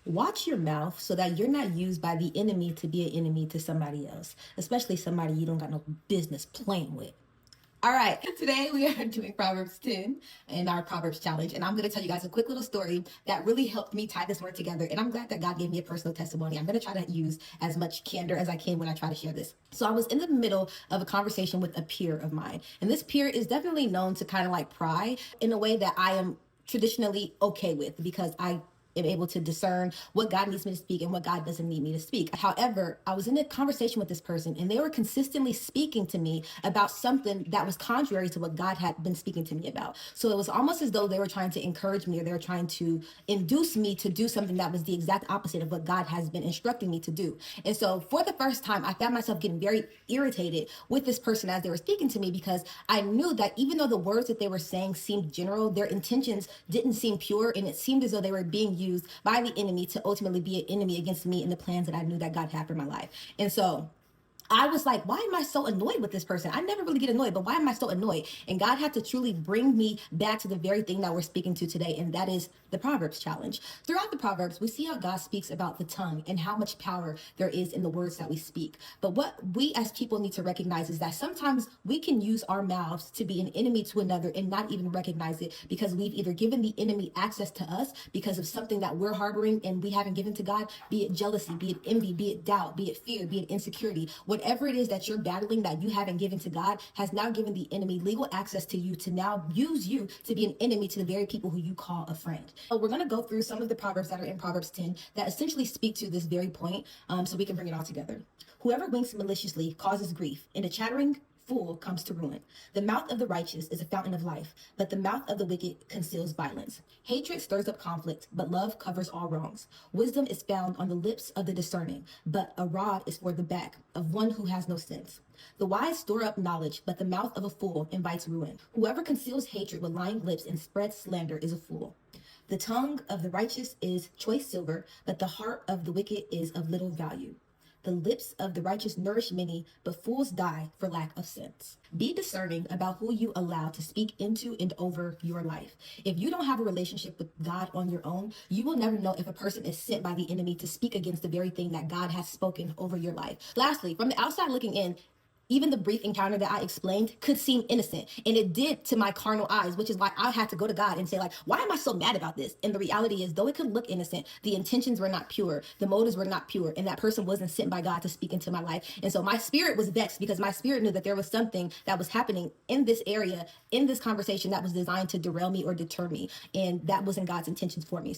Watch your mouth so that you're not used by the enemy to be an enemy to somebody else, especially somebody you don't got no business playing with. All right, today we are doing Proverbs 10 in our Proverbs challenge, and I'm going to tell you guys a quick little story that really helped me tie this word together. And I'm glad that God gave me a personal testimony. I'm going to try to use as much candor as I can when I try to share this. So I was in the middle of a conversation with a peer of mine, and this peer is definitely known to kind of like pry in a way that I am traditionally okay with because I am able to discern what God needs me to speak and what God doesn't need me to speak. However, I was in a conversation with this person and they were consistently speaking to me about something that was contrary to what God had been speaking to me about. So it was almost as though they were trying to encourage me or they were trying to induce me to do something that was the exact opposite of what God has been instructing me to do. And so for the first time, I found myself getting very irritated with this person as they were speaking to me because I knew that even though the words that they were saying seemed general, their intentions didn't seem pure, and it seemed as though they were being used by the enemy to ultimately be an enemy against me and the plans that I knew that God had for my life. And so I was like, why am I so annoyed with this person? I never really get annoyed, but why am I so annoyed? And God had to truly bring me back to the very thing that we're speaking to today, and that is the Proverbs challenge. Throughout the Proverbs, we see how God speaks about the tongue and how much power there is in the words that we speak. But what we as people need to recognize is that sometimes we can use our mouths to be an enemy to another and not even recognize it because we've either given the enemy access to us because of something that we're harboring and we haven't given to God, be it jealousy, be it envy, be it doubt, be it fear, be it insecurity. Whatever it is that you're battling that you haven't given to God has now given the enemy legal access to you to now use you to be an enemy to the very people who you call a friend. So we're going to go through some of the Proverbs that are in Proverbs 10 that essentially speak to this very point so we can bring it all together. Whoever winks maliciously causes grief, and a chattering fool comes to ruin. The mouth of the righteous is a fountain of life, but the mouth of the wicked conceals violence. Hatred stirs up conflict, but love covers all wrongs. Wisdom is found on the lips of the discerning, but a rod is for the back of one who has no sense. The wise store up knowledge, but the mouth of a fool invites ruin. Whoever conceals hatred with lying lips and spreads slander is a fool. The tongue of the righteous is choice silver, but the heart of the wicked is of little value. The lips of the righteous nourish many, but fools die for lack of sense. Be discerning about who you allow to speak into and over your life. If you don't have a relationship with God on your own, you will never know if a person is sent by the enemy to speak against the very thing that God has spoken over your life. Lastly, from the outside looking in, even the brief encounter that I explained could seem innocent, and it did to my carnal eyes, which is why I had to go to God and say, like, why am I so mad about this? And the reality is, though it could look innocent, the intentions were not pure, the motives were not pure, and that person wasn't sent by God to speak into my life. And so my spirit was vexed because my spirit knew that there was something that was happening in this area, in this conversation that was designed to derail me or deter me, and that wasn't God's intentions for me.